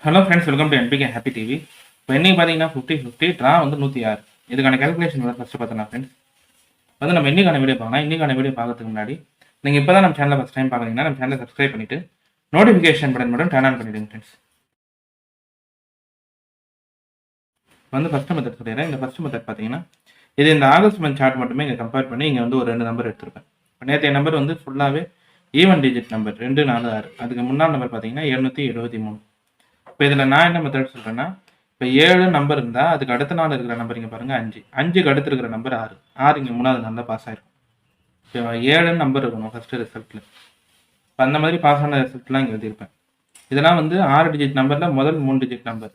Hello friends, welcome to NPK happy TV. இப்போ இன்னைக்கு பார்த்தீங்கன்னா 50-50 ட்ரா வந்து 106. இதுக்கான கேல்குலேஷன் வந்து ஃபஸ்ட்டு பார்த்தலாம் ஃப்ரெண்ட்ஸ். வந்து நம்ம இன்னைக்கான வீடியோ பார்க்கலாம். இன்னைக்கான வீடியோ பார்க்கறதுக்கு முன்னாடி நீங்கள் இப்போ தான் நம்ம சேனலை ஃபஸ்ட் டைம் பார்க்குறீங்கன்னா நம்ம சேனலை சப்ஸ்கிரைப் பண்ணிவிட்டு நோட்டிஃபிகேஷன் பட்டன் மட்டும் டர்ன் ஆன் பண்ணிவிடுங்க ஃப்ரெண்ட்ஸ். வந்து ஃபஸ்ட்டு மெத்தட் சொல்லிடுறேன். இந்த ஃபஸ்ட்டு மெத்தட் பார்த்தீங்கன்னா இது இந்த ஆகஸ்ட் மந்த் சார்ட் மட்டுமே இங்கே கம்பேர் பண்ணி இங்கே வந்து ஒரு 2 நம்பர் எடுத்திருப்பேன். இப்போ நேற்றைய நம்பர் வந்து ஃபுல்லாகவே ஈவன் டிஜிட் நம்பர் 2, 4, 6. அதுக்கு முன்னாள் நம்பர் பார்த்தீங்கன்னா 773. இப்போ இதில் நான் என்ன மெத்தட் சொல்கிறேன்னா, இப்போ 7 நம்பர் இருந்தால் அதுக்கு அடுத்த நாள் இருக்கிற நம்பர் இங்கே பாருங்கள் 5. 5க்கு அடுத்து இருக்கிற நம்பர் 6. 6 இங்கே 3வது நாள் தான் பாஸ் ஆகிருக்கும். இப்போ 7 நம்பர் இருக்கணும் ஃபஸ்ட்டு ரிசல்ட்டில். இப்போ அந்த மாதிரி பாஸ் ஆன ரிசல்ட்லாம் இங்கே எழுதியிருப்பேன். இதெல்லாம் வந்து 6 டிஜிட் நம்பரில் முதல் 3 டிஜிட் நம்பர்.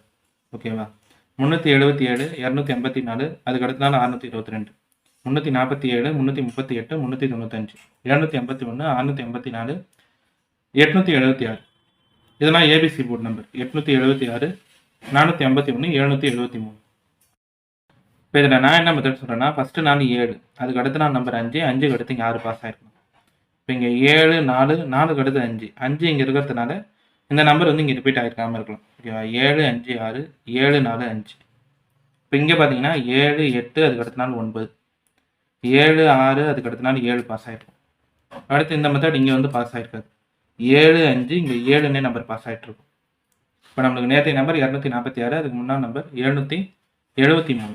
ஓகேவா? 377, 284, அதுக்கு அடுத்த நாள் 622, 347, 338, 395, 781, 684, 876. இதெல்லாம் ஏபிசி போர்டு நம்பர். 876, 451, 773. இப்போ இதில் நான் என்ன மெத்தட் சொல்கிறேன்னா, ஃபஸ்ட்டு நாள் 7, அதுக்கு அடுத்த நாள் நம்பர் 5, 5க்கு அடுத்து இங்கே 6 பாஸ் ஆகிருக்கணும். இப்போ இங்கே 7, 4, 4க்கு அடுத்து 5, 5 இங்கே இருக்கிறதுனால இந்த நம்பர் வந்து இங்கே ரிப்பீட் ஆகிருக்காமல் இருக்கலாம். ஓகேவா? 7, 5, 6, 7, 4, 5. இப்போ இங்கே பார்த்தீங்கன்னா 7, 8, அதுக்கு அடுத்த நாள் 9, 7, 6, அதுக்கு அடுத்த நாள் 7 பாஸ் ஆகிருக்கும். அடுத்து இந்த மெத்தட் இங்கே வந்து பாஸ் ஆகிருக்காது. 7, 5, இங்கே 7னே நம்பர் பாஸ் ஆகிட்டு இருக்கும். இப்போ நம்மளுக்கு நேற்றைய நம்பர் 246, அதுக்கு முன்னாள் நம்பர் 773.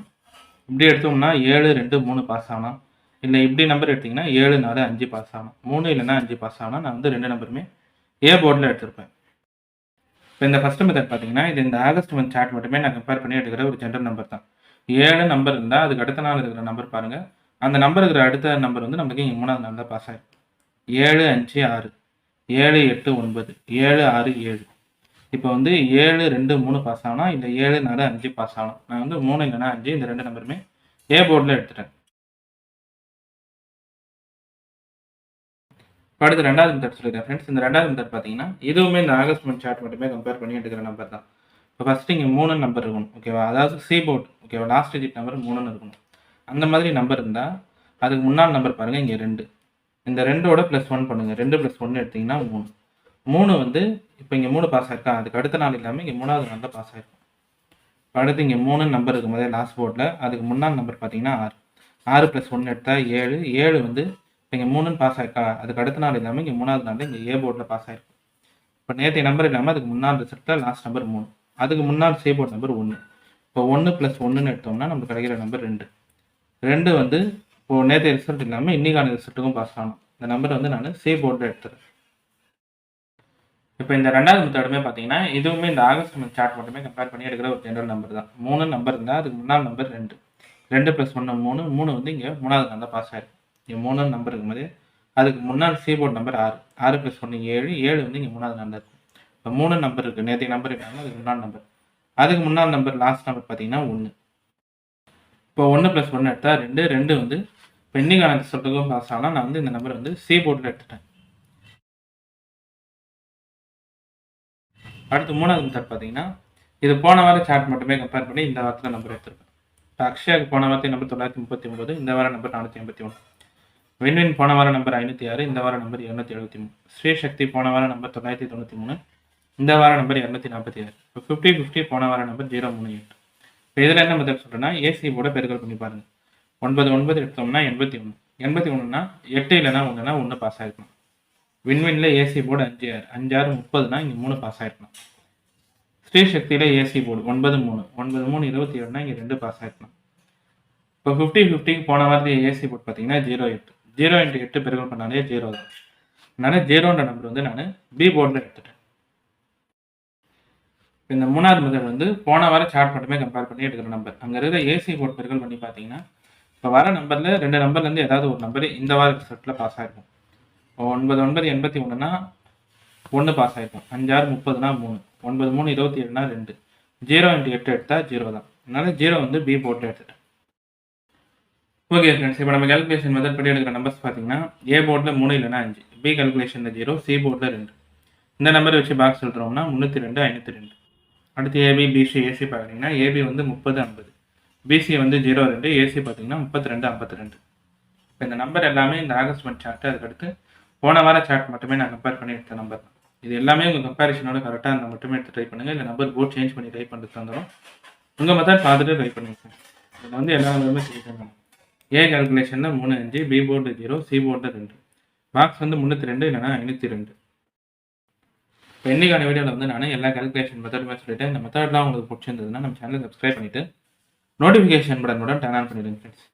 இப்படி எடுத்தோம்னா 7, 2, 3 பாஸ் ஆனால், இல்லை இப்படி நம்பர் எடுத்திங்கன்னா 7, 4, 5 பாஸ் ஆகணும். 3 இல்லைன்னா 5 பாஸ் ஆனால் நான் வந்து 2 நம்பருமே ஏ போர்டில் எடுத்திருப்பேன். இப்போ இந்த ஃபஸ்ட்டு மெத்தட் பார்த்தீங்கன்னா இது இந்த ஆகஸ்ட் மந்த் சார்ட் மட்டுமே நான் கம்பேர் பண்ணி எடுக்கிற ஒரு ஜென்ரல் நம்பர் தான். 7 நம்பர் இருந்தால் அதுக்கு அடுத்த நாள் இருக்கிற நம்பர் பாருங்கள். அந்த நம்பர் இருக்கிற அடுத்த நம்பர் வந்து நமக்கு இங்கே 3வது நாள் தான் பாஸ் ஆகிடும். 7, 5, 6, 7, 8, 9, 7, 6, 7. இப்போ வந்து 7, 2, 3 பாஸ் ஆனால், இல்லை 7, 4, 5 பாஸ் ஆகணும். நான் வந்து 3 இல்லைன்னா 5 இந்த 2 நம்பருமே ஏ போர்டில் எடுத்துட்டேன். அடுத்து ரெண்டாவது மெத்தட் சொல்லிடுறேன் ஃப்ரெண்ட்ஸ். இந்த ரெண்டாவது மெத்தட் பார்த்தீங்கன்னா இதுவுமே இந்த ஆகஸ்ட் மந்த் சார்ட் மட்டுமே கம்பேர் பண்ணி எடுக்கிற நம்பர் தான். இப்போ ஃபஸ்ட்டு இங்கே 3 நம்பர் இருக்கணும். ஓகேவா? அதாவது சி போர்ட். ஓகேவா? லாஸ்ட் டிஜிட் நம்பர் 3ன்னு இருக்கணும். அந்த மாதிரி நம்பர் இருந்தால் அதுக்கு முன்னாள் நம்பர் பாருங்கள் இங்கே 2. இந்த 2ஓட +1 பண்ணுங்கள். 2 + 1 எடுத்திங்கன்னா 3. 3 வந்து இப்போ இங்கே 3 பாஸ் ஆகிருக்கா, அதுக்கு அடுத்த நாள் இல்லாமல் இங்கே 3வது நாள் தான் பாஸ் ஆகிருக்கும். அடுத்து இங்கே 3 நம்பர் இருக்கும் போதே லாஸ்ட் போர்டில் அதுக்கு முன்னாள் நம்பர் பார்த்தீங்கன்னா 6. 6 + 1 எடுத்தால் 7. 7 வந்து இப்போ இங்கே 3ன்னு பாஸ் ஆகிருக்கா, அதுக்கு அடுத்த நாள் இல்லாமல் இங்கே 3வது நாள் இங்கே ஏ போர்டில் பாஸ் ஆகிருக்கும். இப்போ நேற்றைய நம்பர் இல்லாமல் அதுக்கு முன்னாள் ரிசல்ட்டில் லாஸ்ட் நம்பர் 3. அதுக்கு முன்னாள் சி போர்ட் நம்பர் 1. இப்போ 1 + 1ன்னு எடுத்தோம்னா நமக்கு கிடைக்கிற நம்பர் 2. 2 வந்து இப்போது நேற்றைய ரிசல்ட் இல்லாமல் இன்றைக்கான ரிசல்ட்டுக்கும் பாஸ் ஆகணும். இந்த நம்பர் வந்து நான் சி போர்டில் எடுத்துறேன். இப்போ இந்த ரெண்டாவது மெத்தடுமே பார்த்தீங்கன்னா இதுவுமே இந்த ஆகஸ்ட் மந்த் சார்ட் மட்டுமே கம்பேர் பண்ணி எடுக்கிற ஒரு ஜென்ரல் நம்பர் தான். 3 நம்பர் இருந்தால் அதுக்கு முன்னாள் நம்பர் 2. 2 + 1 3. 3 வந்து இங்கே 3வது நாள் தான் பாஸ் ஆகிருக்கும். இங்கே 3 நம்பர் இருக்கும்போது அதுக்கு முன்னாள் சி போர்ட் நம்பர் 6. 6 + 1 7. 7 வந்து இங்கே 3வது நாள் தான் இருக்கும். இப்போ 3 நம்பர் இருக்குது. நேற்றைய நம்பர் இருக்காங்க, அதுக்கு முன்னாள் நம்பர். அதுக்கு முன்னாள் நம்பர் லாஸ்ட் நம்பர் பார்த்தீங்கன்னா 1. இப்போ 1 + 1 எடுத்தால் 2. 2 வந்து இப்போ இன்னைக்கான ரிசல்ட்டுக்கும் பாஸ் ஆனால் நான் வந்து இந்த நம்பர் வந்து சி போர்டில் எடுத்துட்டேன். அடுத்து 3வது மெத்தட் பார்த்தீங்கன்னா இது போன வாரம் சார்ட் மட்டுமே கம்பேர் பண்ணி இந்த வாரத்தில் நம்பர் எடுத்திருப்பேன். இப்போ அக்ஷயாவுக்கு போன வாரத்தை நம்பர் 939, இந்த வாரம் நம்பர் 481. வின்வின் போன வாரம் நம்பர் 506, இந்த வாரம் நம்பர் 273. ஸ்ரீசக்தி போன வாரம் நம்பர் 993, இந்த வாரம் நம்பர் 246. இப்போ 50-50 போன வாரம் நம்பர் 038. இப்போ இதில் என்ன மெத்தட் சொல்கிறேன்னா ஏசி போர்டை பெருக்கல் பண்ணி பாருங்கள். 9, 9 எடுத்தோம்னா 81. 81னா 8 இல்லைன்னா 1னா 1 பாஸ் ஆகிருக்கணும். வின்வின்ல ஏசி போர்டு 5, 5, 6, 30னா இங்கே 3 பாஸ் ஆகிருக்கணும். ஸ்ரீசக்தியில் ஏசி போர்டு 9, 3, 9, 3, 27னா இங்கே 2 பாஸ் ஆகிருக்கணும். இப்போ 50-50 போன வாரத்தில் ஏசி போர்டு பார்த்தீங்கன்னா 08. 0 × 8 பெருக்கல் பண்ணாலே 0 தான். அதனால் 0ன்ற நம்பர் வந்து நான் பி போர்டில் எடுத்துட்டேன். இந்த 3வது மெத்தட் வந்து போன வாரம் சார்ட் மட்டுமே கம்பேர் பண்ணி எடுக்கிற நம்பர். அங்கே இருக்கிற ஏசி போர்டு பெருக்கல் பண்ணி பார்த்தீங்கன்னா இப்போ வர நம்பரில் 2 நம்பர்லேருந்து ஏதாவது ஒரு நம்பர் இந்த வார ரிசல்ட்டில் பாஸ் ஆகிருக்கும். 9, 9, 81னா 1 பாஸ் ஆகிருக்கும். 5, 6, 30னா 3. 9, 3, 27னா 2. 0 × 8 எடுத்தால் 0 தான். அதனால் 0 வந்து பி போர்டில் எடுத்துட்டேன். ஓகே ஃப்ரெண்ட்ஸ், இப்போ நம்ம கேல்குலேஷன் மெத்தட் படி எடுக்கிற நம்பர்ஸ் பார்த்தீங்கன்னா ஏ போர்டில் 3 இல்லைன்னா 5, பி கேல்குலேஷனில் 0, சி போர்டில் 2. இந்த நம்பர் வச்சு பாக்ஸ் சொல்கிறோம்னா 302, 502. அடுத்து ஏபி, பிசி, ஏசி பார்த்தீங்கன்னா ஏபி வந்து 30, 50. பிசி வந்து 02, ஏசி பார்த்தீங்கன்னா 32, 52. இப்போ இந்த நம்பர் எல்லாமே இந்த ஆகஸ்ட் மந்த் சார்ட்டு, அதுக்கடுத்து போன வார சார்ட் மட்டுமே நான் கம்பேர் பண்ணி எடுத்த நம்பர் தான். இது எல்லாமே உங்கள் கம்பேரிஷனோட கரெக்டாக இருந்தால் மட்டுமே எடுத்து ட்ரை பண்ணுங்கள். இல்லை நம்பர் போர்ட் சேஞ்ச் பண்ணி ட்ரை பண்ணுறது வந்துடும். உங்கள் மெத்தட் பார்த்துட்டு ட்ரை பண்ணுங்க. இதில் வந்து எல்லா நம்பருமே சொல்லியிருக்காங்க. ஏ கால்குலேஷனில் 3 5, B board 0, C board 2, box வந்து 302 இல்லைனா 502. இப்போ இன்னைக்கான வீடியோவில் வந்து நான் எல்லா கால்குலேஷன் மெத்தடுமே சொல்லிவிட்டேன். இந்த மெத்தட்லாம் உங்களுக்கு பிடிச்சிருந்ததுன்னா நம்ம சேனலை சப்ஸ்கிரைப் பண்ணிவிட்டு நோட்டிஃபிகேஷன் பட்டனுடன் டர்ன் ஆன் பண்ணிவிடுங்க ஃப்ரெண்ட்ஸ்.